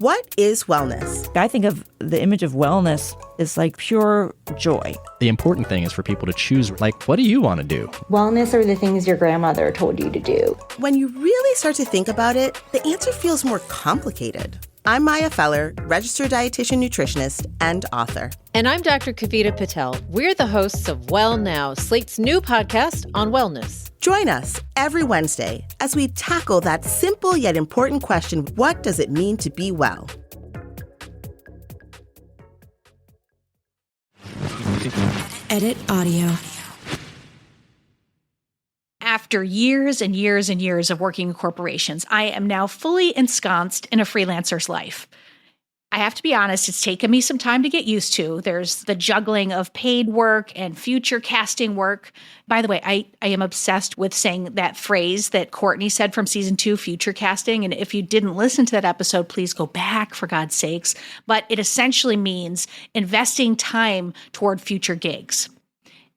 What is wellness? I think of the image of wellness as like pure joy. The important thing is for people to choose, like, what do you want to do? Wellness are the things your grandmother told you to do. When you really start to think about it, the answer feels more complicated. I'm Maya Feller, registered dietitian nutritionist and author. And I'm Dr. Kavita Patel. We're the hosts of Well Now, Slate's new podcast on wellness. Join us every Wednesday as we tackle that simple yet important question, what does it mean to be well? Edit audio. After years and years and years of working in corporations, I am now fully ensconced in a freelancer's life. I have to be honest, it's taken me some time to get used to. There's the juggling of paid work and future casting work. By the way, I am obsessed with saying that phrase that Courtney said from season 2, future casting. And if you didn't listen to that episode, please go back, for God's sakes. But it essentially means investing time toward future gigs.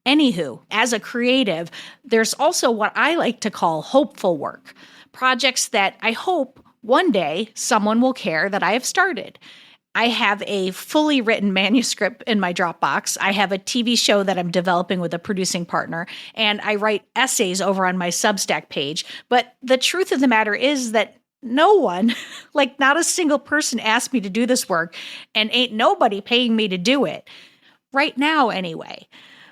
Anywho, as a creative, there's also what I like to call hopeful work, projects that I hope one day someone will care that I have started. I have a fully written manuscript in my Dropbox. I have a TV show that I'm developing with a producing partner, and I write essays over on my Substack page. But the truth of the matter is that no one, like not a single person asked me to do this work, and ain't nobody paying me to do it. Right now, anyway.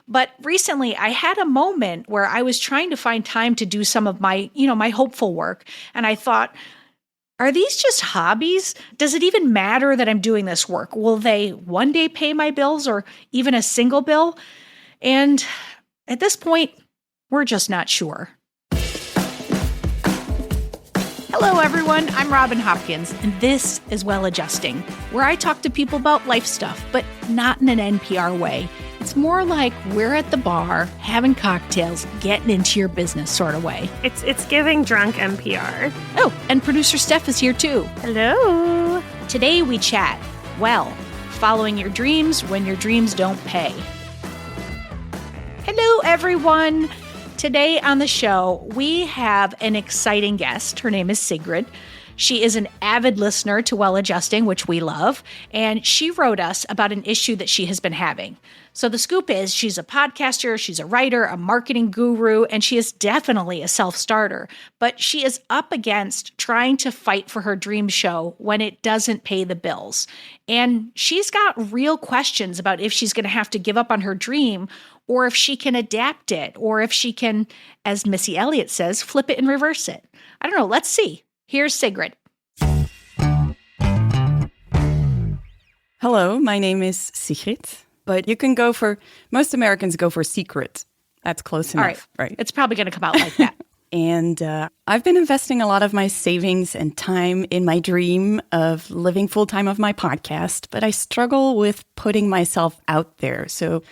But recently I had a moment where I was trying to find time to do some of my, my hopeful work. And I thought, are these just hobbies? Does it even matter that I'm doing this work? Will they one day pay my bills or even a single bill? And at this point, we're just not sure. Hello, everyone. I'm Robin Hopkins, and this is Well Adjusting, where I talk to people about life stuff, but not in an NPR way. It's more like we're at the bar, having cocktails, getting into your business sort of way. It's giving drunk NPR. Oh, and producer Steph is here too. Hello. Today we chat, following your dreams when your dreams don't pay. Hello, everyone. Today on the show, we have an exciting guest. Her name is Sigrid. She is an avid listener to Well Adjusting, which we love, and she wrote us about an issue that she has been having. So the scoop is she's a podcaster, she's a writer, a marketing guru, and she is definitely a self-starter. But she is up against trying to fight for her dream show when it doesn't pay the bills. And she's got real questions about if she's going to have to give up on her dream or if she can adapt it, or if she can, as Missy Elliott says, flip it and reverse it. I don't know. Let's see. Here's Sigrid. Hello, my name is Sigrid, but you can most Americans go for Secret. That's close enough, right? It's probably going to come out like that. And I've been investing a lot of my savings and time in my dream of living full-time of my podcast, but I struggle with putting myself out there. So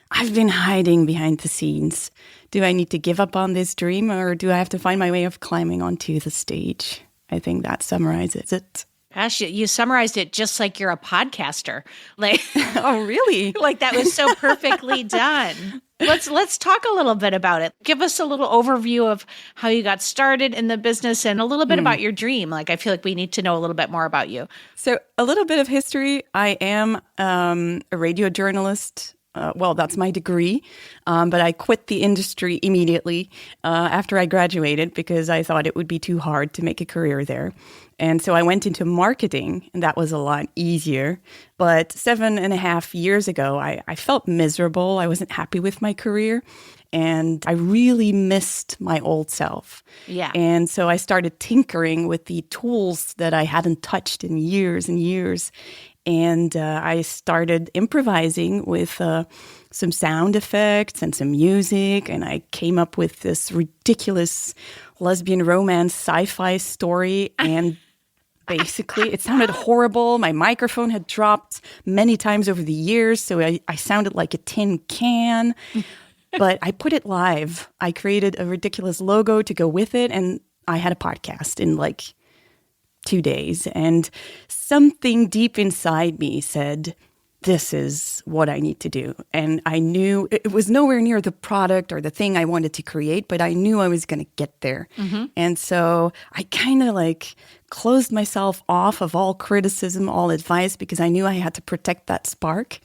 I've been hiding behind the scenes. Do I need to give up on this dream, or do I have to find my way of climbing onto the stage? I think that summarizes it. Gosh, you summarized it just like you're a podcaster. Like, oh, really? Like that was so perfectly done. Let's talk a little bit about it. Give us a little overview of how you got started in the business and a little bit about your dream. Like, I feel like we need to know a little bit more about you. So a little bit of history. I am a radio journalist. That's my degree, but I quit the industry immediately after I graduated because I thought it would be too hard to make a career there. And so I went into marketing, and that was a lot easier. But 7.5 years ago, I felt miserable. I wasn't happy with my career, and I really missed my old self. Yeah. And so I started tinkering with the tools that I hadn't touched in years and years. And I started improvising with some sound effects and some music. And I came up with this ridiculous lesbian romance sci-fi story. And basically, it sounded horrible. My microphone had dropped many times over the years, so I sounded like a tin can. But I put it live. I created a ridiculous logo to go with it. And I had a podcast in 2 days, and something deep inside me said, this is what I need to do. And I knew it was nowhere near the product or the thing I wanted to create, but I knew I was going to get there. And so I kind of like closed myself off of all criticism, all advice, because I knew I had to protect that spark.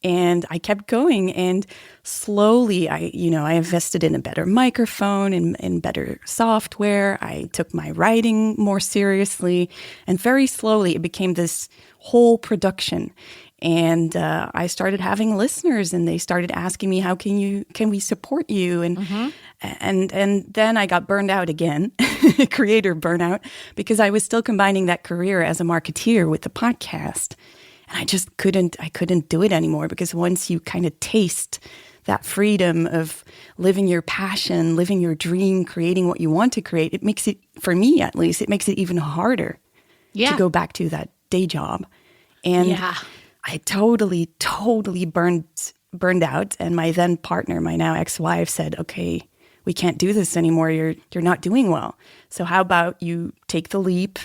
And I kept going, and slowly I invested in a better microphone and better software. I took my writing more seriously, and very slowly it became this whole production. And I started having listeners, and they started asking me, "How can we support you?" And then I got burned out again, creator burnout, because I was still combining that career as a marketeer with the podcast. And I just couldn't do it anymore, because once you kind of taste that freedom of living your passion, living your dream, creating what you want to create, it makes it, for me at least, it makes it even harder to go back to that day job. And I totally burned out. And my then partner, my now ex-wife, said, "Okay, we can't do this anymore. You're not doing well. So how about you take the leap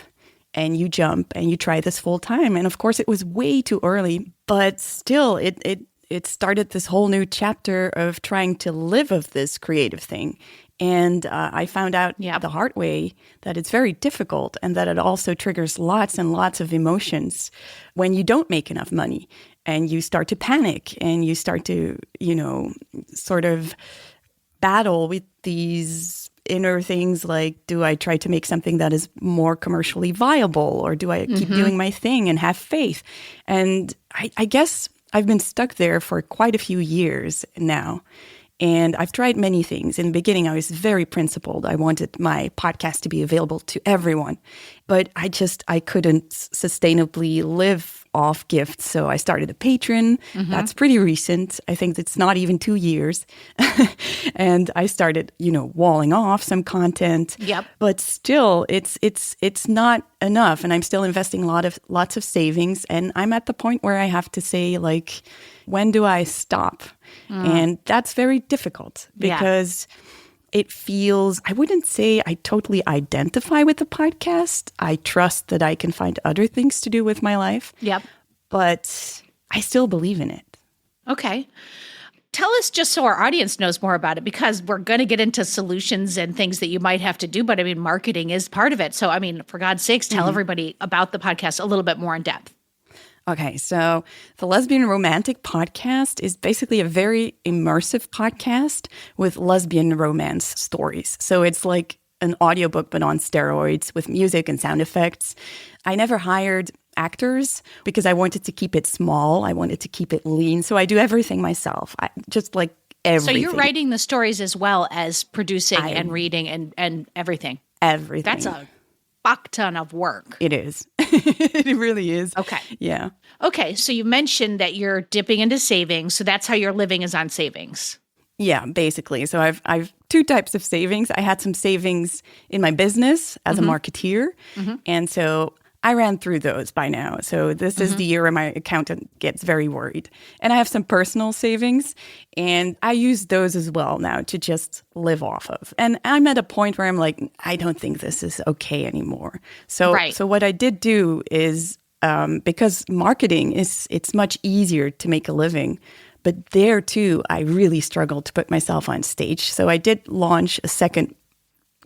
and you jump and you try this full time?" And of course, it was way too early, but still, it started this whole new chapter of trying to live of this creative thing. And I found out the hard way that it's very difficult, and that it also triggers lots and lots of emotions when you don't make enough money, and you start to panic, and you start to, sort of battle with these inner things like, do I try to make something that is more commercially viable, or do I keep doing my thing and have faith? And I guess I've been stuck there for quite a few years now. And I've tried many things. In the beginning, I was very principled. I wanted my podcast to be available to everyone. But I couldn't sustainably live off gifts. So I started a Patreon. That's pretty recent. I think it's not even 2 years. And I started, walling off some content. But still, it's not enough. And I'm still investing lots of savings. And I'm at the point where I have to say, like, when do I stop? And that's very difficult, because it feels, I wouldn't say I totally identify with the podcast. I trust that I can find other things to do with my life. But I still believe in it. Okay. Tell us, just so our audience knows more about it, because we're going to get into solutions and things that you might have to do, but I mean, marketing is part of it. So, I mean, for God's sakes, tell everybody about the podcast a little bit more in depth. Okay, so the Lesbian Romantic podcast is basically a very immersive podcast with lesbian romance stories. So it's like an audiobook, but on steroids, with music and sound effects. I never hired actors because I wanted to keep it small. I wanted to keep it lean. So I do everything myself. Just like everything. So you're writing the stories as well as producing and reading and everything. Everything. That's a fuck ton of work. It is. It really is. Okay. Yeah. Okay. So you mentioned that you're dipping into savings. So that's how your living is on savings. Yeah, basically. So I've two types of savings. I had some savings in my business as a marketeer. And so I ran through those by now. So this is the year where my accountant gets very worried. And I have some personal savings, and I use those as well now to just live off of. And I'm at a point where I'm like, I don't think this is okay anymore. So so what I did do is, because marketing it's much easier to make a living, but there too, I really struggled to put myself on stage. So I did launch a second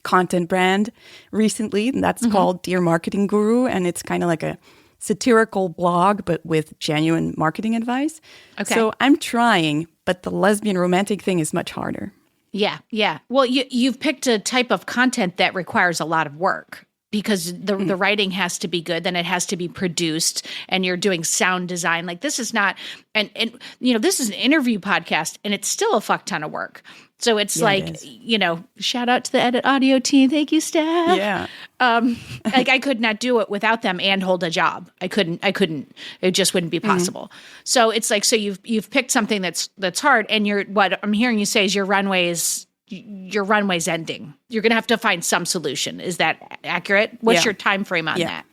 content brand recently, and that's called Dear Marketing Guru, and it's kind of like a satirical blog, but with genuine marketing advice. Okay. So I'm trying, but the lesbian romantic thing is much harder. Yeah. Well, you've picked a type of content that requires a lot of work, because the writing has to be good, then it has to be produced, and you're doing sound design. Like, this is not, and this is an interview podcast, and it's still a fuck ton of work. So it's shout out to the Edit Audio team. Thank you, staff. Yeah. Like, I could not do it without them and hold a job. I couldn't. It just wouldn't be possible. So it's like, so you've picked something that's hard, and what I'm hearing you say is your runway's ending. You're going to have to find some solution. Is that accurate? What's your time frame on that?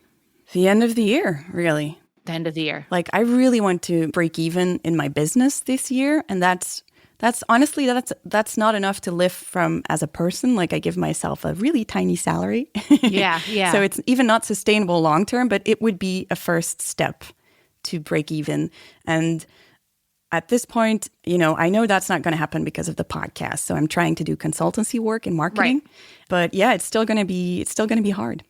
The end of the year, really. The end of the year. Like, I really want to break even in my business this year, and that's honestly, that's not enough to live from as a person. Like, I give myself a really tiny salary. Yeah. So it's even not sustainable long term, but it would be a first step to break even. And at this point, I know that's not going to happen because of the podcast. So I'm trying to do consultancy work in marketing. Right. But yeah, it's still going to be hard.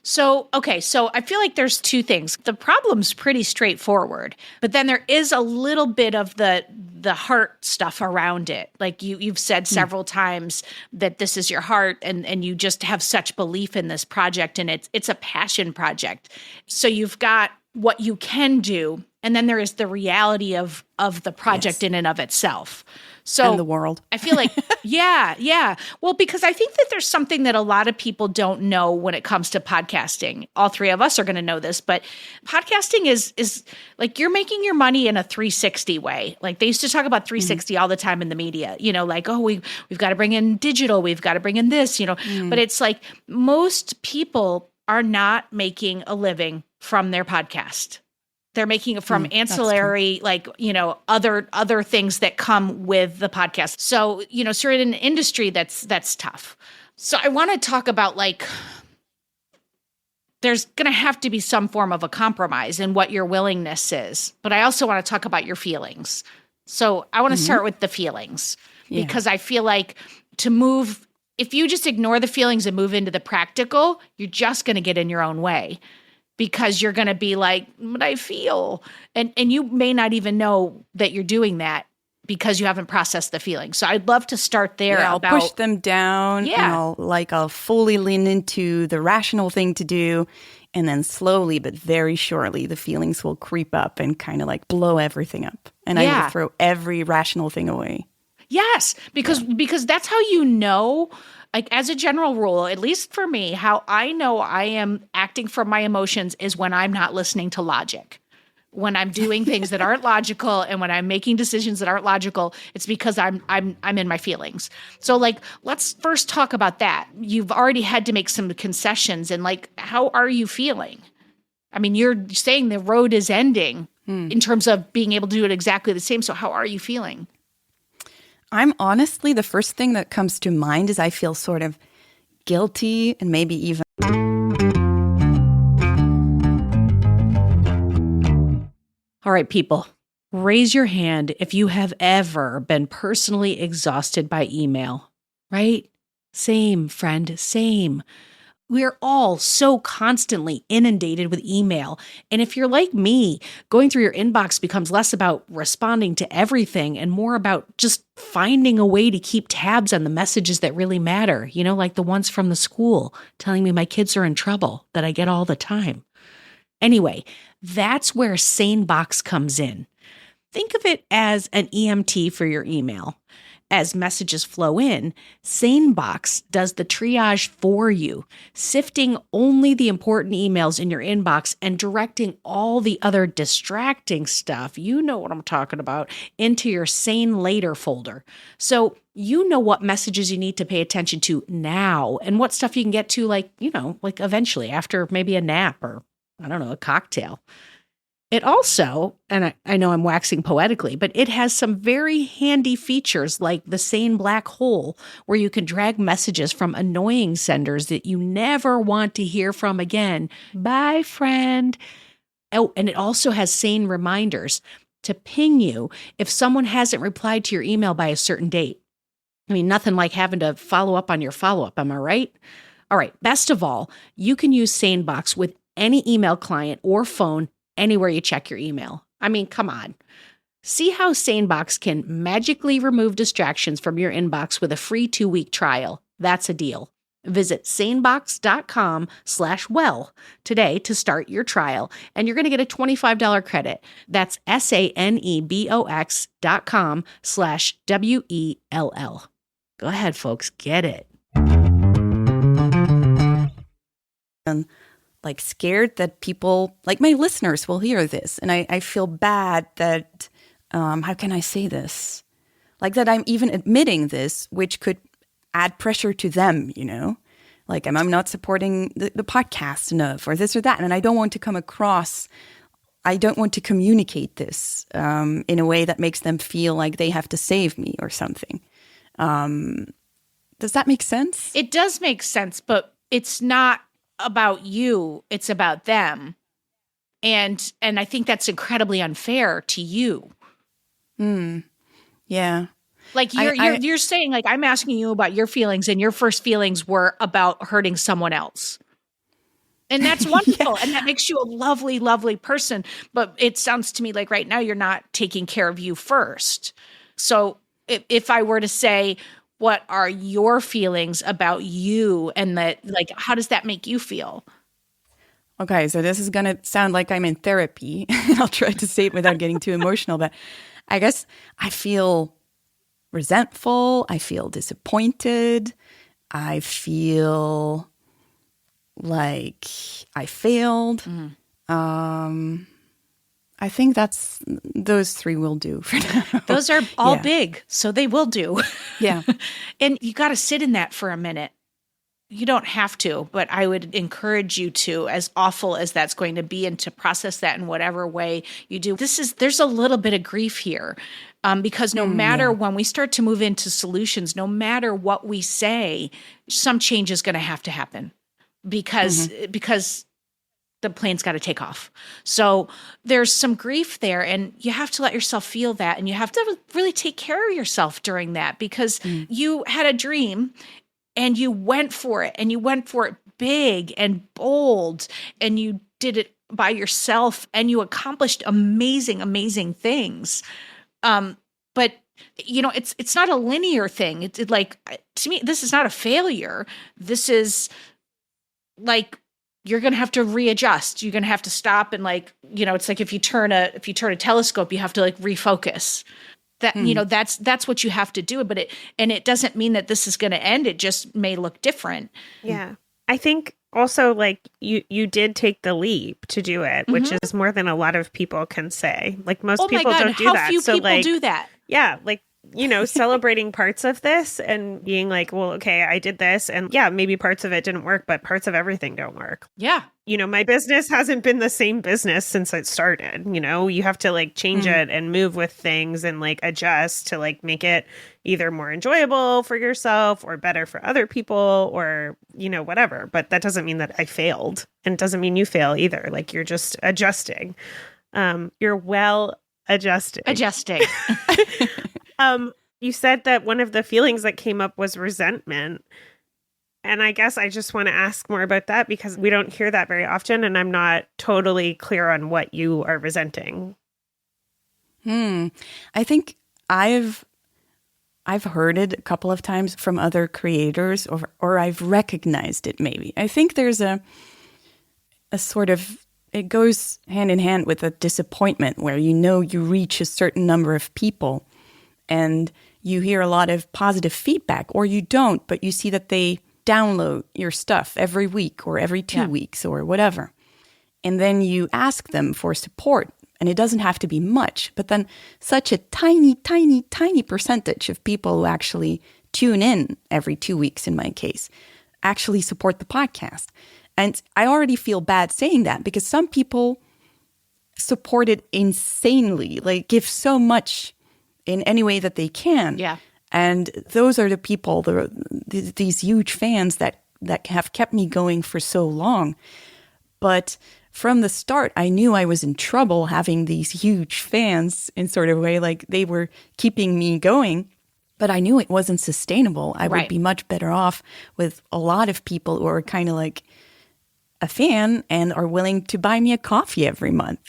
So, okay, so I feel like there's two things. The problem's pretty straightforward, but then there is a little bit of the heart stuff around it. Like you've said several times that this is your heart and you just have such belief in this project, and it's a passion project. So you've got what you can do, and then there is the reality of the project in and of itself. So and the world. I feel like, yeah. Well, because I think that there's something that a lot of people don't know when it comes to podcasting. All three of us are going to know this, but podcasting is like you're making your money in a 360 way. Like they used to talk about 360 all the time in the media, like, oh, we've got to bring in digital, we've got to bring in this, but it's like most people are not making a living from their podcast. They're making it from ancillary, like, other things that come with the podcast. So, so in an industry that's tough. So I want to talk about like, there's going to have to be some form of a compromise in what your willingness is. But I also want to talk about your feelings. So I want to start with the feelings because I feel like if you just ignore the feelings and move into the practical, you're just going to get in your own way. Because you're going to be like, but I feel, and you may not even know that you're doing that because you haven't processed the feeling. So I'd love to start there. I'll push them down. Yeah. I'll fully lean into the rational thing to do. And then slowly, but very surely, the feelings will creep up and kind of like blow everything up. And I will throw every rational thing away. Yes, because that's how you know. Like as a general rule, at least for me, how I know I am acting from my emotions is when I'm not listening to logic. When I'm doing things that aren't logical and when I'm making decisions that aren't logical, it's because I'm in my feelings. So like, let's first talk about that. You've already had to make some concessions, and like, how are you feeling? I mean, you're saying the road is ending in terms of being able to do it exactly the same. So how are you feeling? I'm honestly, the first thing that comes to mind is I feel sort of guilty and maybe even. All right, people, raise your hand if you have ever been personally exhausted by email, right? Same, friend, same. We're all so constantly inundated with email. And if you're like me, going through your inbox becomes less about responding to everything and more about just finding a way to keep tabs on the messages that really matter, like the ones from the school telling me my kids are in trouble that I get all the time. Anyway, that's where SaneBox comes in. Think of it as an EMT for your email. As messages flow in, SaneBox does the triage for you, sifting only the important emails in your inbox and directing all the other distracting stuff, you know what I'm talking about, into your Sane Later folder. So you know what messages you need to pay attention to now and what stuff you can get to like eventually after maybe a nap or, a cocktail. It also, and I know I'm waxing poetically, but it has some very handy features like the Sane Black Hole, where you can drag messages from annoying senders that you never want to hear from again. Bye, friend. Oh, and it also has Sane reminders to ping you if someone hasn't replied to your email by a certain date. I mean, nothing like having to follow up on your follow-up, am I right? All right, best of all, you can use SaneBox with any email client or phone anywhere you check your email. I mean, come on. See how SaneBox can magically remove distractions from your inbox with a free 2-week trial. That's a deal. Visit sanebox.com/well today to start your trial, and you're going to get a $25 credit. That's sanebox.com/WELL. Go ahead, folks. Get it. Like scared that people, like my listeners, will hear this. And I feel bad that, how can I say this? Like that I'm even admitting this, which could add pressure to them, Like I'm not supporting the podcast enough or this or that. And I don't want to communicate this in a way that makes them feel like they have to save me or something. Does that make sense? It does make sense, but it's not about you, it's about them. And I think that's incredibly unfair to you. Yeah. Like you're saying, like, I'm asking you about your feelings, and your first feelings were about hurting someone else. And that's wonderful. And that makes you a lovely, lovely person. But it sounds to me like right now you're not taking care of you first. So if I were to say, what are your feelings about you, and that, like, how does that make you feel? Okay, so this is going to sound like I'm in therapy. I'll try to say it without getting too emotional, but I guess I feel resentful. I feel disappointed. I feel like I failed. I think those three will do for now. Those are all big, so they will do. Yeah. And you got to sit in that for a minute. You don't have to, but I would encourage you to, as awful as that's going to be, and to process that in whatever way you do. There's a little bit of grief here, because no matter when we start to move into solutions, no matter what we say, some change is going to have to happen because the plane's got to take off. So there's some grief there, and you have to let yourself feel that, and you have to really take care of yourself during that, because you had a dream. And you went for it, and you went for it big and bold, and you did it by yourself, and you accomplished amazing, amazing things. But it's not a linear thing. It's like, to me, this is not a failure. This is like, you're going to have to readjust. You're going to have to stop and, like, it's like if you turn a telescope, you have to, like, refocus. That, that's what you have to do. But it doesn't mean that this is going to end. It just may look different. Yeah. I think also, like, you did take the leap to do it, which is more than a lot of people can say. Like, most people don't do that. How few people do that? Yeah. Like, celebrating parts of this and being like, well, okay, I did this. And yeah, maybe parts of it didn't work, but parts of everything don't work. Yeah. My business hasn't been the same business since it started. You have to, like, change it and move with things and, like, adjust to, like, make it either more enjoyable for yourself or better for other people or, whatever. But that doesn't mean that I failed, and it doesn't mean you fail either. Like, you're just adjusting. You're well adjusting. You said that one of the feelings that came up was resentment. And I guess I just want to ask more about that, because we don't hear that very often, and I'm not totally clear on what you are resenting. I think I've heard it a couple of times from other creators, or I've recognized it maybe. I think there's a sort of, it goes hand in hand with a disappointment where you reach a certain number of people and you hear a lot of positive feedback, or you don't, but you see that they download your stuff every week or every 2 weeks or whatever. And then you ask them for support, and it doesn't have to be much, but then such a tiny, tiny, tiny percentage of people who actually tune in every 2 weeks, in my case, actually support the podcast. And I already feel bad saying that, because some people support it insanely, like give so much in any way that they can. Yeah. And those are the people, these huge fans that have kept me going for so long. But from the start, I knew I was in trouble having these huge fans in sort of a way, like they were keeping me going. But I knew it wasn't sustainable. I would be much better off with a lot of people who are kind of like a fan and are willing to buy me a coffee every month,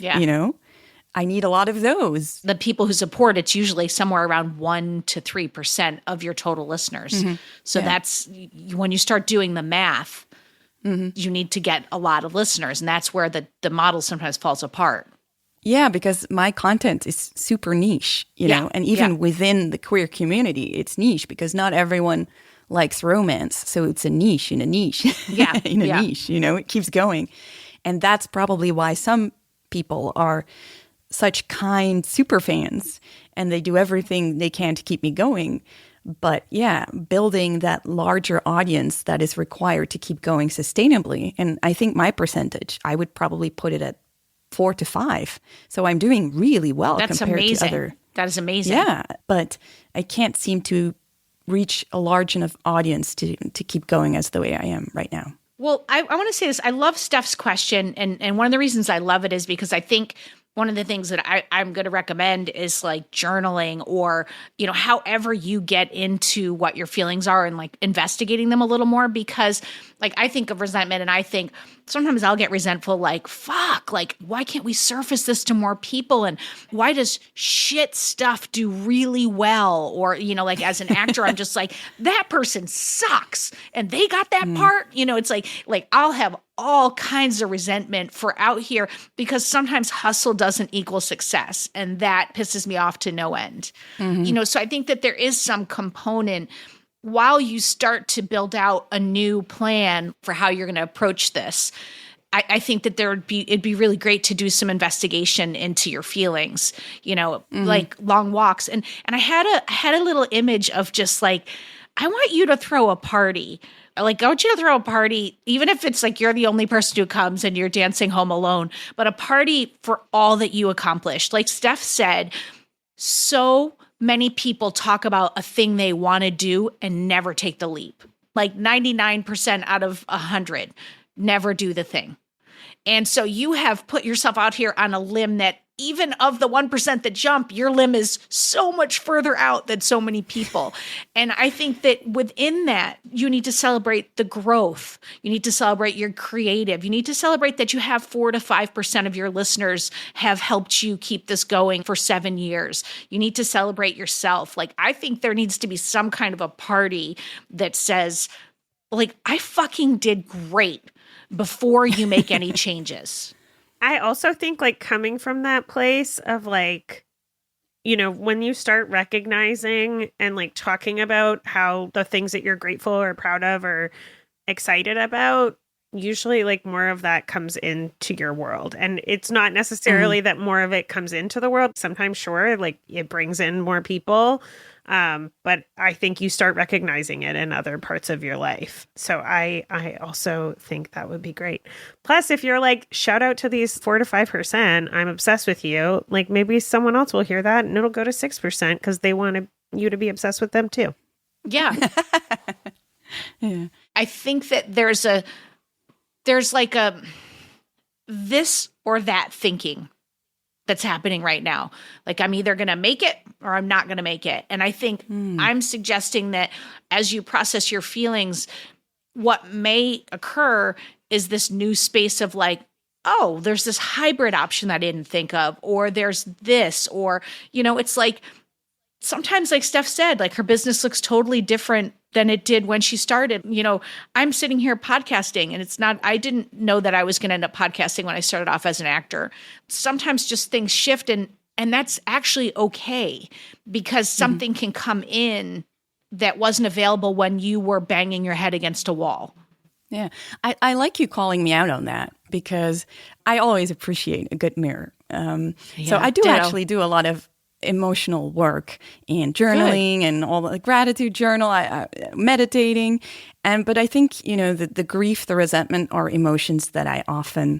I need a lot of those. The people who support, it's usually somewhere around 1% to 3% of your total listeners. So that's, when you start doing the math, you need to get a lot of listeners. And that's where the model sometimes falls apart. Yeah, because my content is super niche, know, and even within the queer community, it's niche because not everyone likes romance. So it's a niche in a niche. In a niche, it keeps going. And that's probably why some people are such kind super fans, and they do everything they can to keep me going. But building that larger audience that is required to keep going sustainably. And I think my percentage, I would probably put it at 4 to 5. So I'm doing really well. That's compared amazing. to other. That is amazing. Yeah, but I can't seem to reach a large enough audience to keep going as the way I am right now. Well, I want to say this. I love Steph's question. And one of the reasons I love it is because I think one of the things that I'm going to recommend is like journaling or, however you get into what your feelings are and like investigating them a little more. Because like I think of resentment and I think sometimes I'll get resentful, like, fuck, like, why can't we surface this to more people? And why does shit stuff do really well? Or, like as an actor, I'm just like, that person sucks and they got that part. It's like I'll have all kinds of resentment for out here because sometimes hustle doesn't equal success. And that pisses me off to no end. So I think that there is some component while you start to build out a new plan for how you're going to approach this. I think that it'd be really great to do some investigation into your feelings, like long walks. And I had a little image of just like, I want you to throw a party. Like, I want you to throw a party, even if it's like you're the only person who comes and you're dancing home alone, but a party for all that you accomplished. Like Steph said, so many people talk about a thing they want to do and never take the leap. Like 99% out of 100 never do the thing. And so you have put yourself out here on a limb that even of the 1% that jump, your limb is so much further out than so many people. And I think that within that, you need to celebrate the growth. You need to celebrate your creative. You need to celebrate that you have 4 to 5% of your listeners have helped you keep this going for 7 years. You need to celebrate yourself. Like, I think there needs to be some kind of a party that says, like, I fucking did great before you make any changes. I also think like coming from that place of like, when you start recognizing and like talking about how the things that you're grateful or proud of or excited about, usually like more of that comes into your world. And it's not necessarily that more of it comes into the world. Sometimes, sure, like it brings in more people. But I think you start recognizing it in other parts of your life. So I also think that would be great. Plus, if you're like, shout out to these 4 to 5%, I'm obsessed with you. Like maybe someone else will hear that and it'll go to 6% because they want you to be obsessed with them too. Yeah. Yeah. I think that there's like a this or that thinking that's happening right now. Like, I'm either going to make it or I'm not going to make it. And I think I'm suggesting that as you process your feelings, what may occur is this new space of like, oh, there's this hybrid option that I didn't think of, or there's this, or, it's like, sometimes like Steph said, like her business looks totally different than it did when she started. I'm sitting here podcasting and I didn't know that I was going to end up podcasting when I started off as an actor. Sometimes just things shift and that's actually okay because something can come in that wasn't available when you were banging your head against a wall. Yeah. I like you calling me out on that because I always appreciate a good mirror. So I do actually do a lot of emotional work and journaling and all the gratitude journal, meditating. But I think, the grief, the resentment are emotions that I often,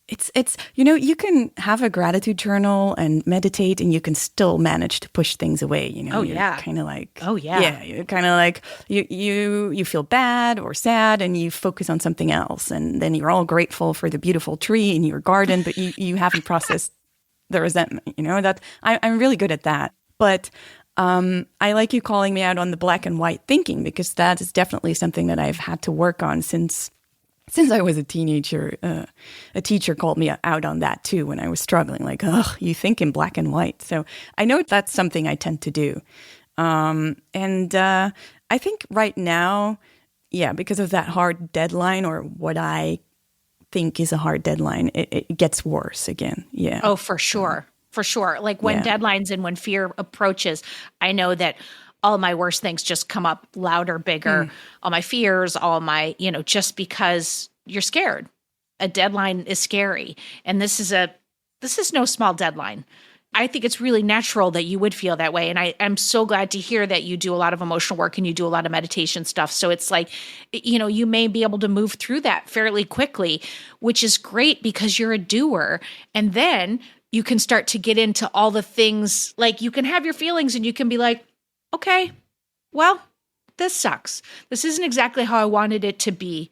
it's you can have a gratitude journal and meditate and you can still manage to push things away, You're kind of like, you're kind of like, you feel bad or sad and you focus on something else. And then you're all grateful for the beautiful tree in your garden, but you haven't processed the resentment, that I'm really good at that. But I like you calling me out on the black and white thinking because that is definitely something that I've had to work on since I was a teenager. A teacher called me out on that too when I was struggling, like, oh, you think in black and white. So I know that's something I tend to do. And I think right now, because of that hard deadline or what I think is a hard deadline, it gets worse again. Yeah. Oh, for sure. For sure. Like when deadlines and when fear approaches, I know that all my worst things just come up louder, bigger, all my fears, all my, just because you're scared. A deadline is scary. And this is no small deadline. I think it's really natural that you would feel that way. And I'm so glad to hear that you do a lot of emotional work and you do a lot of meditation stuff. So it's like, you may be able to move through that fairly quickly, which is great because you're a doer. And then you can start to get into all the things, like you can have your feelings and you can be like, okay, well, this sucks. This isn't exactly how I wanted it to be.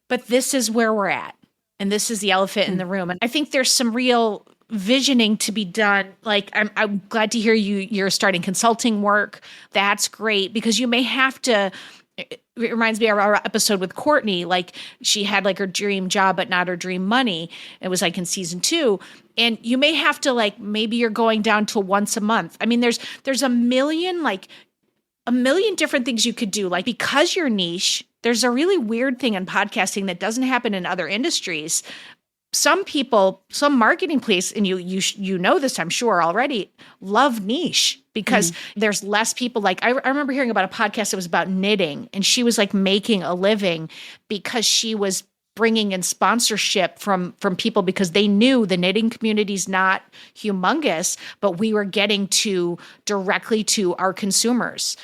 but this is where we're at. And this is the elephant in the room. And I think there's some real visioning to be done. Like, I'm glad to hear you're starting consulting work. That's great, because you may have to. It reminds me of our episode with Courtney. Like, she had like her dream job, but not her dream money. It was like in season 2. And you may have to, like, maybe you're going down to once a month. I mean, there's a million different things you could do. Like, because you're niche, there's a really weird thing in podcasting that doesn't happen in other industries. Some people, some marketing place, and you know this, I'm sure already, love niche because there's less people. Like, I remember hearing about a podcast that was about knitting, and she was like making a living because she was bringing in sponsorship from people, because they knew the knitting community's not humongous, but we were getting directly to our consumers.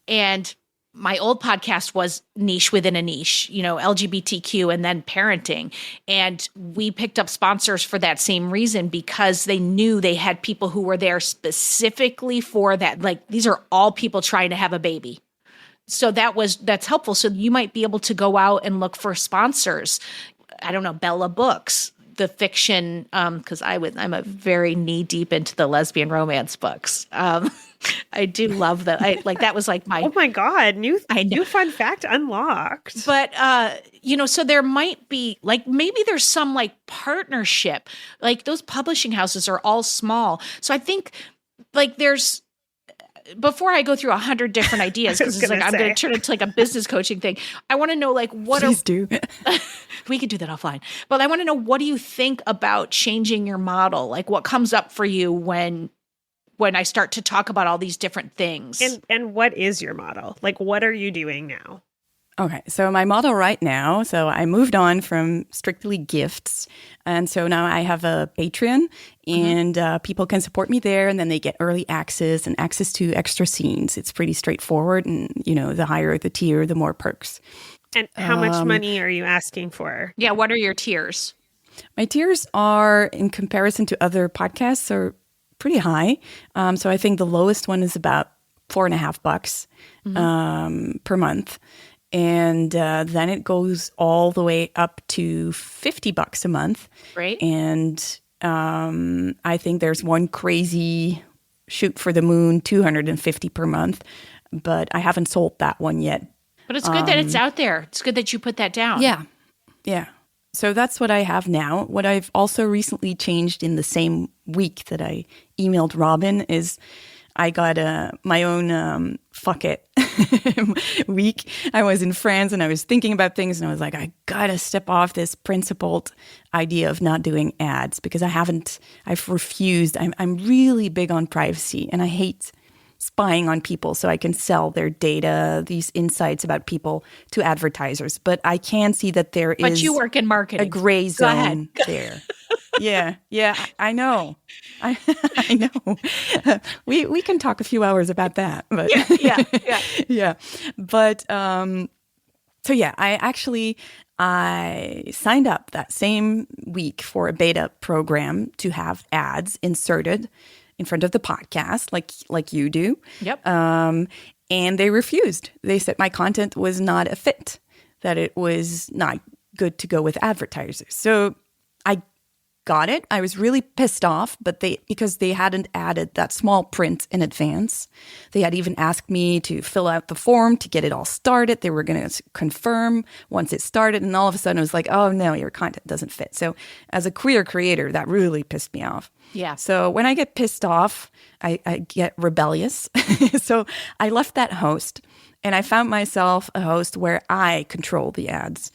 And my old podcast was niche within a niche, LGBTQ and then parenting. And we picked up sponsors for that same reason, because they knew they had people who were there specifically for that. Like, these are all people trying to have a baby. So that's helpful. So you might be able to go out and look for sponsors. I don't know, Bella Books, the fiction, because I'm a very knee deep into the lesbian romance books. I do love that. That was like my. Oh my God. New fun fact unlocked. But, so there might be like, maybe there's some like partnership, like those publishing houses are all small. So I think like before I go through 100 different ideas, because it's like, I'm going to turn it to like a business coaching thing. I want to know like, Please do. We could do that offline, but I want to know, what do you think about changing your model? Like, what comes up for you when I start to talk about all these different things? And what is your model? Like, what are you doing now? Okay, so my model right now, so I moved on from strictly gifts. And so now I have a Patreon, and people can support me there, and then they get early access and access to extra scenes. It's pretty straightforward. And, the higher the tier, the more perks. And how much money are you asking for? Yeah, what are your tiers? My tiers are, in comparison to other podcasts, are pretty high. So I think the lowest one is about $4.50 per month. And then it goes all the way up to $50 a month. Right. And I think there's one crazy shoot for the moon, $250 per month. But I haven't sold that one yet. But it's good that it's out there. It's good that you put that down. Yeah. Yeah. So that's what I have now. What I've also recently changed in the same week that I emailed Robin is I got my own fuck it week. I was in France and I was thinking about things, and I was like, I gotta step off this principled idea of not doing ads, because I've refused. I'm really big on privacy, and I hate spying on people so I can sell their data, these insights about people, to advertisers. But I can see that there is But you work in marketing. A gray zone there. Yeah, I know. I know. We can talk a few hours about that. But Yeah. yeah. But so yeah, I signed up that same week for a beta program to have ads inserted in front of the podcast, like you do. Yep. And they refused. They said my content was not a fit, that it was not good to go with advertisers. So I got it. I was really pissed off, but because they hadn't added that small print in advance. They had even asked me to fill out the form to get it all started. They were going to confirm once it started, and all of a sudden it was like, oh no, your content doesn't fit. So as a queer creator, that really pissed me off. Yeah. So when I get pissed off, I get rebellious. So I left that host, and I found myself a host where I control the ads.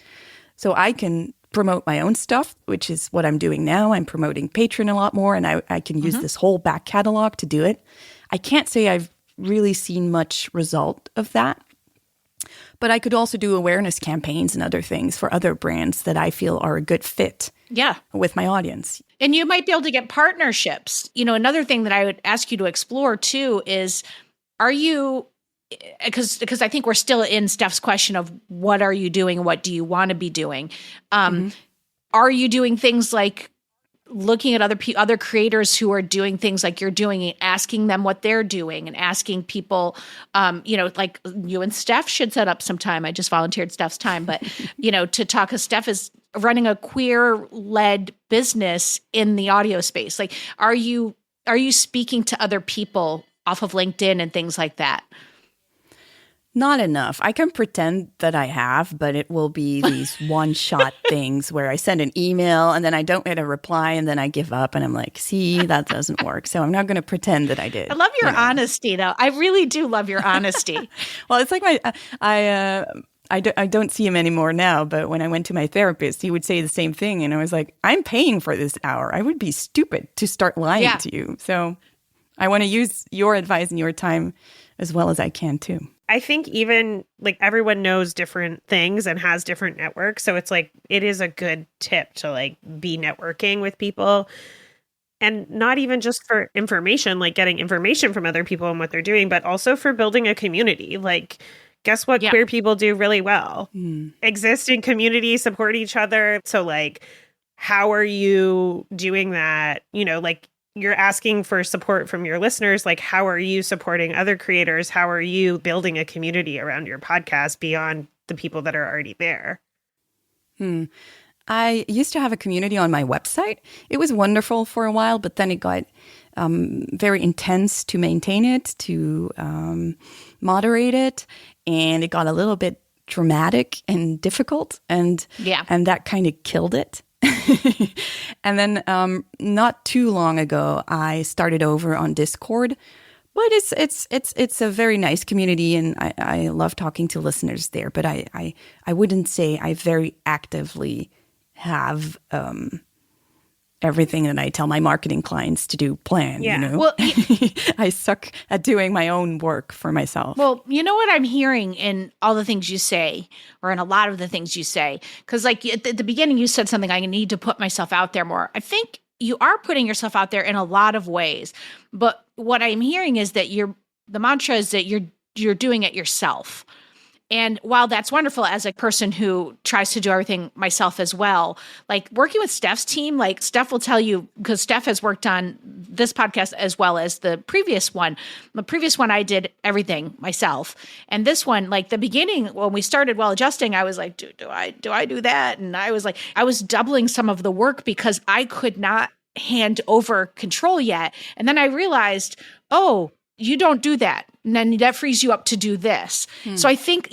So I can promote my own stuff, which is what I'm doing now. I'm promoting Patreon a lot more, and I can use this whole back catalog to do it. I can't say I've really seen much result of that, but I could also do awareness campaigns and other things for other brands that I feel are a good fit with my audience. And you might be able to get partnerships. Another thing that I would ask you to explore too is, are you, because I think we're still in Steph's question of what are you doing and what do you want to be doing? Are you doing things like looking at other creators who are doing things like you're doing, and asking them what they're doing, and asking people, like you and Steph should set up some time. I just volunteered Steph's time, but to talk, because Steph is running a queer-led business in the audio space. Like, are you speaking to other people off of LinkedIn and things like that? Not enough. I can pretend that I have, but it will be these one-shot things where I send an email and then I don't get a reply and then I give up and I'm like, see, that doesn't work. So I'm not going to pretend that I did. I love your honesty, though. I really do love your honesty. Well, it's like I don't see him anymore now, but when I went to my therapist, he would say the same thing. And I was like, I'm paying for this hour. I would be stupid to start lying to you. So I want to use your advice and your time as well as I can too. I think even like everyone knows different things and has different networks. So it's like, it is a good tip to like be networking with people, and not even just for information, like getting information from other people and what they're doing, but also for building a community. Like, guess what queer people do really well? Exist in community, support each other. So like, how are you doing that? Like, you're asking for support from your listeners. Like, how are you supporting other creators? How are you building a community around your podcast beyond the people that are already there? I used to have a community on my website. It was wonderful for a while, but then it got very intense to maintain it, to moderate it, and it got a little bit dramatic and difficult, and that kind of killed it. And then not too long ago, I started over on Discord, but it's a very nice community, and I love talking to listeners there. But I wouldn't say I very actively have everything that I tell my marketing clients to do planned. Well, I suck at doing my own work for myself. Well, you know what I'm hearing in all the things you say, or in a lot of the things you say, because like at the beginning you said something, I need to put myself out there more. I think you are putting yourself out there in a lot of ways, but what I'm hearing is that the mantra is that you're doing it yourself. And while that's wonderful, as a person who tries to do everything myself as well, like working with Steph's team, like Steph will tell you, because Steph has worked on this podcast as well as the previous one. The previous one, I did everything myself. And this one, like the beginning, when we started Well Adjusting, I was like, do I do that? And I was like, I was doubling some of the work because I could not hand over control yet. And then I realized, oh, you don't do that. And then that frees you up to do this. So I think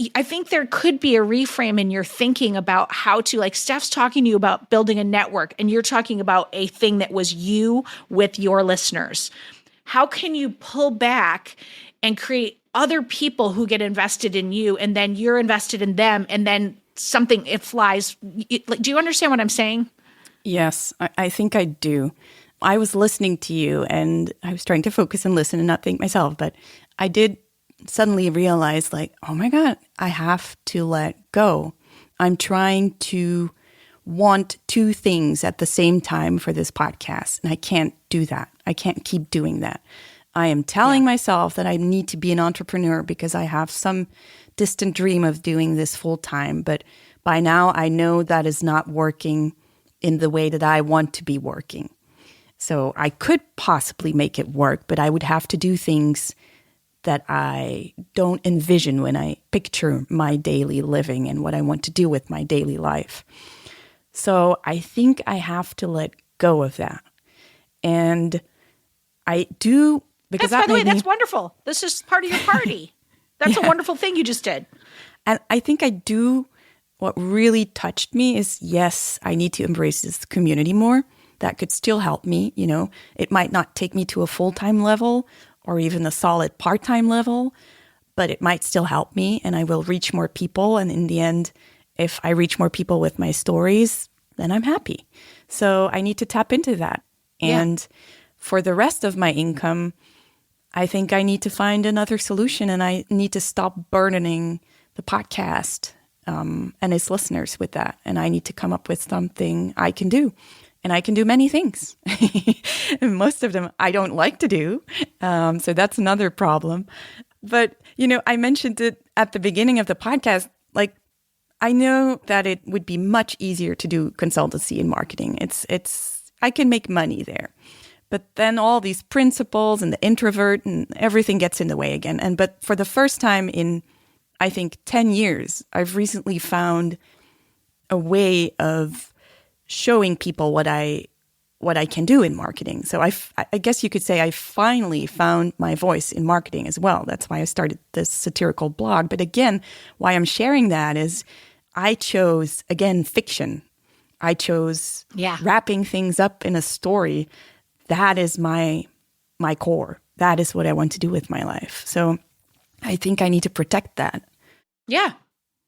there could be a reframe in your thinking about how to, like Steph's talking to you about building a network, and you're talking about a thing that was you with your listeners. How can you pull back and create other people who get invested in you, and then you're invested in them, and then it flies. Do you understand what I'm saying? Yes, I think I do. I was listening to you and I was trying to focus and listen and not think myself, but I did suddenly realize like, oh my God, I have to let go. I'm trying to want two things at the same time for this podcast, and I can't do that. I can't keep doing that. I am telling myself that I need to be an entrepreneur because I have some distant dream of doing this full time, but by now I know that is not working in the way that I want to be working. So I could possibly make it work, but I would have to do things that I don't envision when I picture my daily living and what I want to do with my daily life. So I think I have to let go of that. And I do, because by the way, that's wonderful. This is part of your party. That's a wonderful thing you just did. And I think I do, what really touched me is, yes, I need to embrace this community more. That could still help me, It might not take me to a full-time level or even a solid part-time level, but it might still help me, and I will reach more people. And in the end, if I reach more people with my stories, then I'm happy. So I need to tap into that. And for the rest of my income, I think I need to find another solution, and I need to stop burdening the podcast and its listeners with that. And I need to come up with something I can do. And I can do many things. And most of them I don't like to do. So that's another problem. But, I mentioned it at the beginning of the podcast. Like, I know that it would be much easier to do consultancy in marketing. I can make money there. But then all these principles and the introvert and everything gets in the way again. But for the first time in, I think, 10 years, I've recently found a way of showing people what I can do in marketing. So I guess you could say I finally found my voice in marketing as well. That's why I started this satirical blog. But again, why I'm sharing that is I chose, again, fiction. I chose wrapping things up in a story. That is my core. That is what I want to do with my life. So I think I need to protect that. Yeah.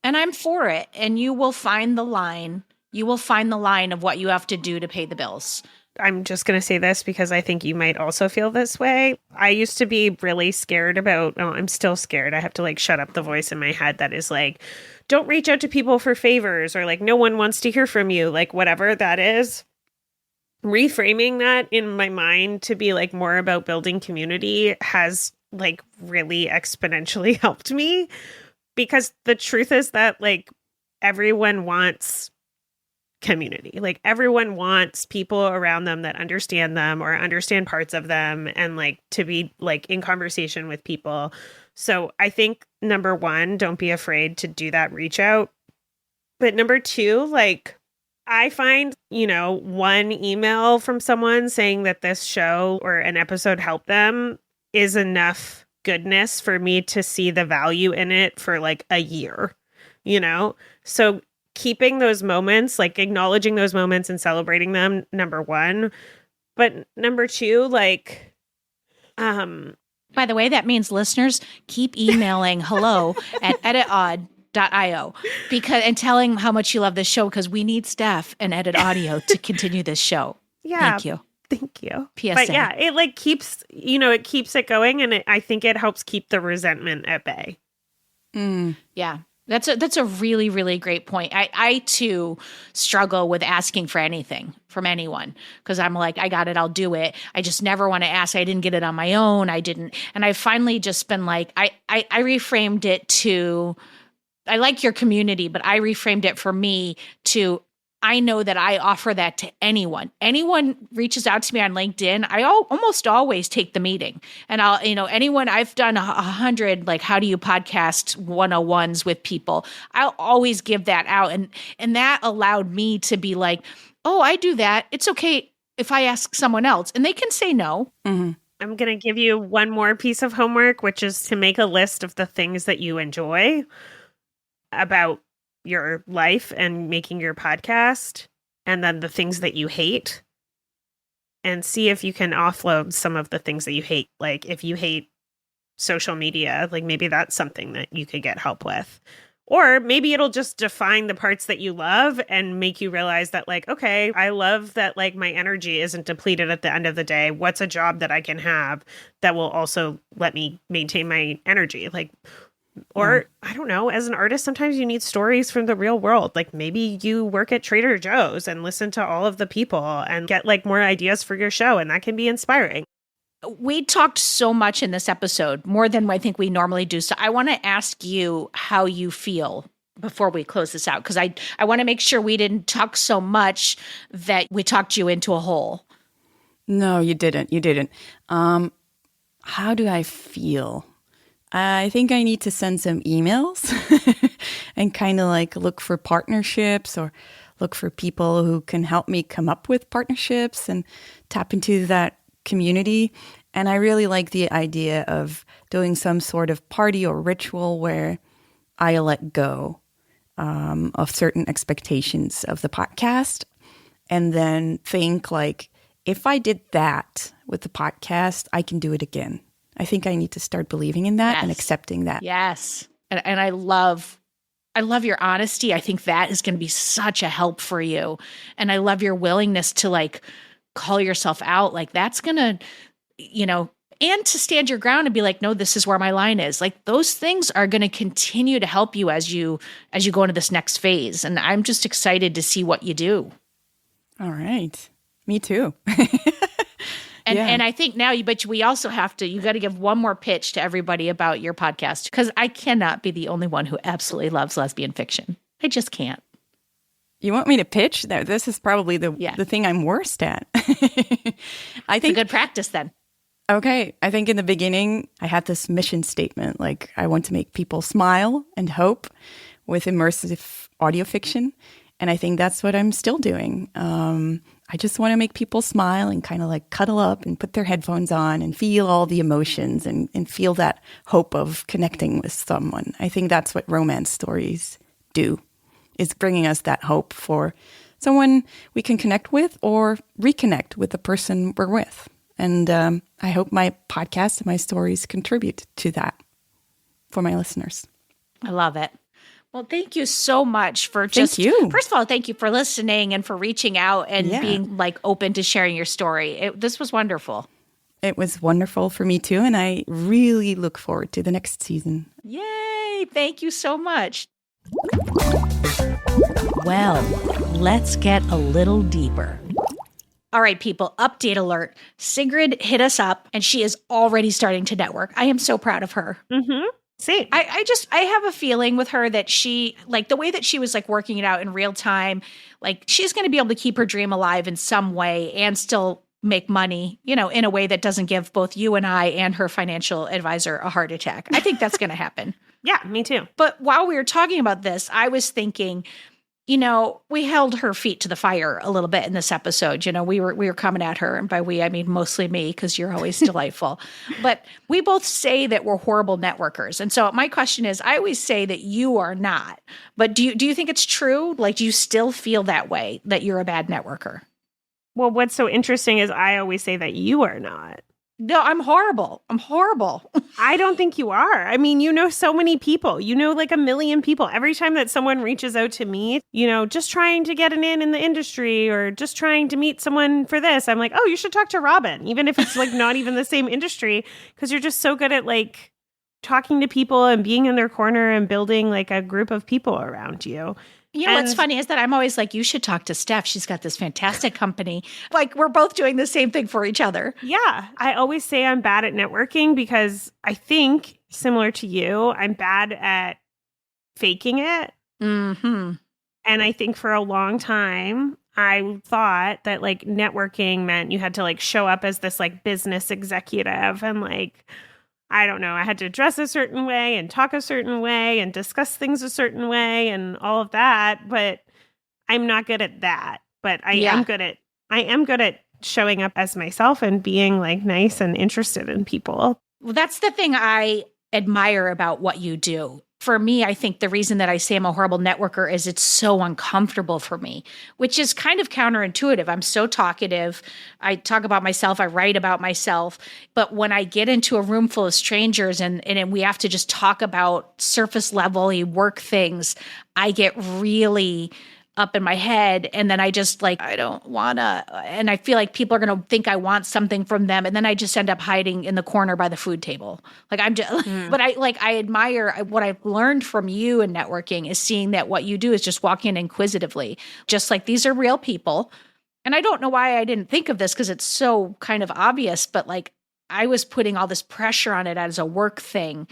And I'm for it. And you will find the line. You will find the line of what you have to do to pay the bills. I'm just going to say this because I think you might also feel this way. I used to be really scared about, I'm still scared. I have to like shut up the voice in my head that is like, don't reach out to people for favors, or like, no one wants to hear from you, like whatever that is. Reframing that in my mind to be like more about building community has like really exponentially helped me, because the truth is that like everyone wants community. Like everyone wants people around them that understand them or understand parts of them, and like to be like in conversation with people. So I think number one, don't be afraid to do that reach out. But number two, like I find, one email from someone saying that this show or an episode helped them is enough goodness for me to see the value in it for like a year, So keeping those moments, like acknowledging those moments and celebrating them, number one. But number two, like, by the way, that means listeners keep emailing hello@editod.io and telling how much you love this show, because we need staff and Edit Audio to continue this show. Yeah. Thank you. PSA. PSA. But yeah, it like keeps, it keeps it going, and I think it helps keep the resentment at bay. Yeah. That's a really, really great point. I too struggle with asking for anything from anyone, because I'm like, I got it, I'll do it. I just never want to ask. I didn't get it on my own. I didn't. And I've finally just been like, I reframed it to, I like your community, but I reframed it for me to, I know that I offer that to anyone. Anyone reaches out to me on LinkedIn, I almost always take the meeting. And I'll, anyone, I've done 100, like, how do you podcast 101s with people. I'll always give that out. And that allowed me to be like, oh, I do that. It's okay if I ask someone else, and they can say no. Mm-hmm. I'm going to give you one more piece of homework, which is to make a list of the things that you enjoy about your life and making your podcast, and then the things that you hate, and see if you can offload some of the things that you hate. Like if you hate social media, like maybe that's something that you could get help with. Or maybe it'll just define the parts that you love and make you realize that like, okay, I love that like my energy isn't depleted at the end of the day. What's a job that I can have that will also let me maintain my energy? Like, or I don't know, as an artist, sometimes you need stories from the real world. Like maybe you work at Trader Joe's and listen to all of the people and get like more ideas for your show. And that can be inspiring. We talked so much in this episode, more than I think we normally do. So I want to ask you how you feel before we close this out, because I want to make sure we didn't talk so much that we talked you into a hole. No, you didn't. You didn't. How do I feel? I think I need to send some emails and kind of like look for partnerships, or look for people who can help me come up with partnerships and tap into that community. And I really like the idea of doing some sort of party or ritual where I let go of certain expectations of the podcast, and then think like, if I did that with the podcast, I can do it again. I think I need to start believing in that and accepting that. Yes. And I love your honesty. I think that is going to be such a help for you. And I love your willingness to like call yourself out. Like that's going to, and to stand your ground and be like, no, this is where my line is. Like those things are going to continue to help you as you go into this next phase. And I'm just excited to see what you do. All right. Me too. And I think now, but we also you got to give one more pitch to everybody about your podcast, because I cannot be the only one who absolutely loves lesbian fiction. I just can't. You want me to pitch? This is probably the thing I'm worst at. I think it's a good practice then. Okay. I think in the beginning, I had this mission statement, like I want to make people smile and hope with immersive audio fiction. And I think that's what I'm still doing. I just want to make people smile and kind of like cuddle up and put their headphones on and feel all the emotions and feel that hope of connecting with someone. I think that's what romance stories do, is bringing us that hope for someone we can connect with or reconnect with the person we're with. And I hope my podcast and my stories contribute to that for my listeners. I love it. Well, thank you so much for just, thank you. First of all, thank you for listening and for reaching out and being like open to sharing your story. This was wonderful. It was wonderful for me too. And I really look forward to the next season. Yay. Thank you so much. Well, let's get a little deeper. All right, people, update alert. Sigrid hit us up and she is already starting to network. I am so proud of her. Mm-hmm. See, I have a feeling with her that she, like the way that she was like working it out in real time, like she's going to be able to keep her dream alive in some way and still make money, you know, in a way that doesn't give both you and I and her financial advisor a heart attack. I think that's going to happen. Yeah, me too. But while we were talking about this, I was thinking, you know, we held her feet to the fire a little bit in this episode. You know, we were coming at her, and by we, I mean mostly me, because you're always delightful. But we both say that we're horrible networkers. And so my question is, I always say that you are not. But do you think it's true? Like, do you still feel that way, that you're a bad networker? Well, what's so interesting is I always say that you are not. No, I'm horrible. I'm horrible. I don't think you are. I mean, you know so many people. You know like a million people. Every time that someone reaches out to me, you know, just trying to get an in the industry or just trying to meet someone for this, I'm like, oh, you should talk to Robin, even if it's like not even the same industry, because you're just so good at like talking to people and being in their corner and building like a group of people around you. You know, what's funny is that I'm always like, you should talk to Steph. She's got this fantastic company. Like, we're both doing the same thing for each other. Yeah. I always say I'm bad at networking because I think, similar to you, I'm bad at faking it. Mm-hmm. And I think for a long time, I thought that like networking meant you had to like show up as this like business executive and like, I don't know, I had to dress a certain way and talk a certain way and discuss things a certain way and all of that. But I'm not good at that. But I am good at showing up as myself and being like nice and interested in people. Well, that's the thing I admire about what you do. For me, I think the reason that I say I'm a horrible networker is it's so uncomfortable for me, which is kind of counterintuitive. I'm so talkative. I talk about myself. I write about myself. But when I get into a room full of strangers and we have to just talk about surface level work things, I get really up in my head. And then I just like, I don't want to. And I feel like people are going to think I want something from them. And then I just end up hiding in the corner by the food table. Like I'm just, but I admire what I've learned from you in networking is seeing that what you do is just walk in inquisitively, just like these are real people. And I don't know why I didn't think of this because it's so kind of obvious, but like I was putting all this pressure on it as a work thing.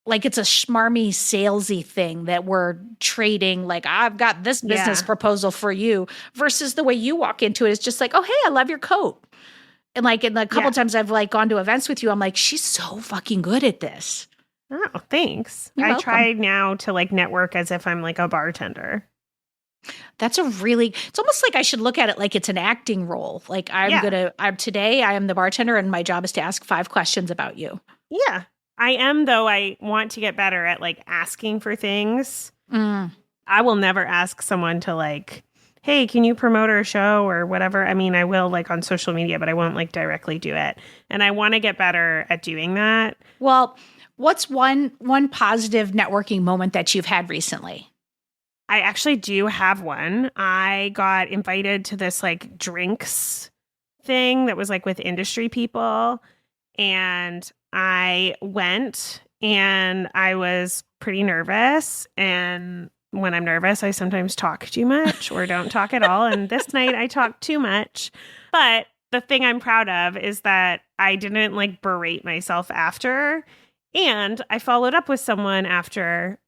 Like it's a schmarmy salesy thing that we're trading. Like I've got this business proposal for you versus the way you walk into it is just like, oh, hey, I love your coat. And like in the couple times I've like gone to events with you, I'm like, she's so fucking good at this. Oh, thanks. You're welcome. Try now to like network as if I'm like a bartender. That's it's almost like I should look at it like it's an acting role. Like today I am the bartender and my job is to ask 5 questions about you. Yeah. I am, though. I want to get better at like asking for things. I will never ask someone to like, hey, can you promote our show or whatever? I mean, I will like on social media, but I won't like directly do it. And I want to get better at doing that. Well, what's one positive networking moment that you've had recently? I actually do have one. I got invited to this like drinks thing that was like with industry people. And I went and I was pretty nervous. And when I'm nervous, I sometimes talk too much or don't talk at all. And this night I talked too much. But the thing I'm proud of is that I didn't like berate myself after. And I followed up with someone after,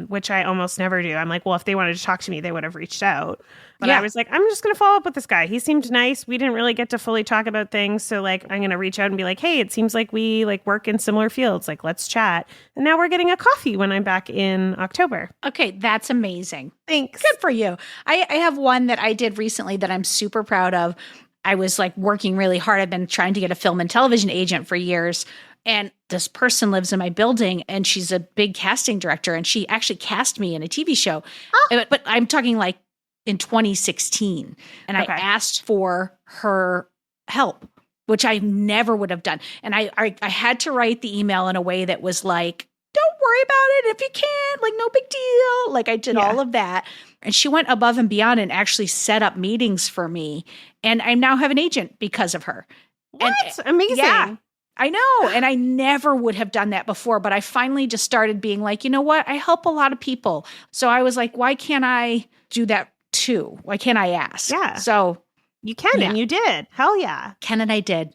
which I almost never do. I'm like, well, if they wanted to talk to me, they would have reached out. But I was like, I'm just going to follow up with this guy. He seemed nice. We didn't really get to fully talk about things. So like, I'm going to reach out and be like, hey, it seems like we like work in similar fields. Like, let's chat. And now we're getting a coffee when I'm back in October. Okay, that's amazing. Thanks. Good for you. I have one that I did recently that I'm super proud of. I was like working really hard. I've been trying to get a film and television agent for years. And this person lives in my building and she's a big casting director. And she actually cast me in a TV show. Oh. But I'm talking like in 2016. And I asked for her help, which I never would have done. And I had to write the email in a way that was like, don't worry about it if you can't, like no big deal. Like I did all of that. And she went above and beyond and actually set up meetings for me. And I now have an agent because of her. What? Amazing. Yeah, I know. And I never would have done that before. But I finally just started being like, you know what? I help a lot of people. So I was like, why can't I do that too? Why can't I ask? Yeah. So you can and you did. Hell yeah. Can and I did.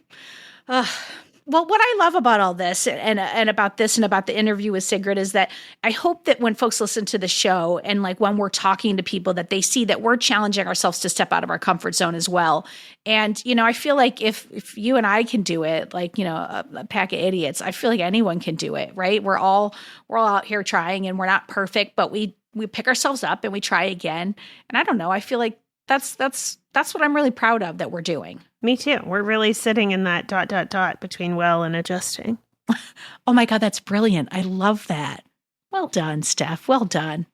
Well, what I love about all this and about this and about the interview with Sigrid is that I hope that when folks listen to the show and like when we're talking to people that they see that we're challenging ourselves to step out of our comfort zone as well. And, you know, I feel like if you and I can do it, like, you know, a pack of idiots, I feel like anyone can do it, right? We're all out here trying and we're not perfect, but we pick ourselves up and we try again. And I don't know, I feel like that's what I'm really proud of that we're doing. Me too. We're really sitting in that ... between well and adjusting. Oh my God, that's brilliant. I love that. Well done, Steph. Well done.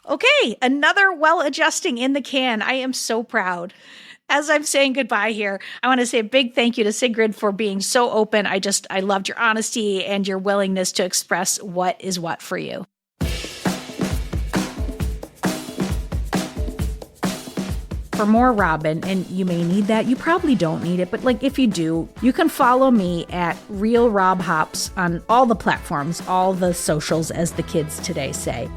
Okay, another well adjusting in the can. I am so proud. As I'm saying goodbye here, I want to say a big thank you to Sigrid for being so open. I loved your honesty and your willingness to express what is what for you. For more Robin, and you may need that, you probably don't need it, but like if you do, you can follow me at Real Rob Hops on all the platforms, all the socials, as the kids today say.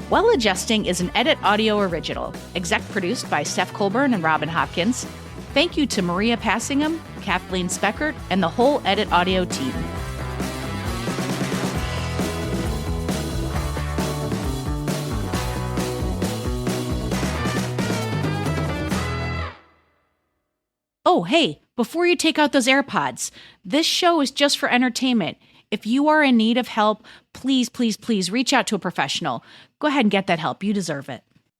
Well Adjusting is an Edit Audio original, exec produced by Steph Colburn and Robin Hopkins. Thank you to Maria Passingham, Kathleen Speckert, and the whole Edit Audio team. Oh, hey, before you take out those AirPods, this show is just for entertainment. If you are in need of help, please, please, please reach out to a professional. Go ahead and get that help. You deserve it.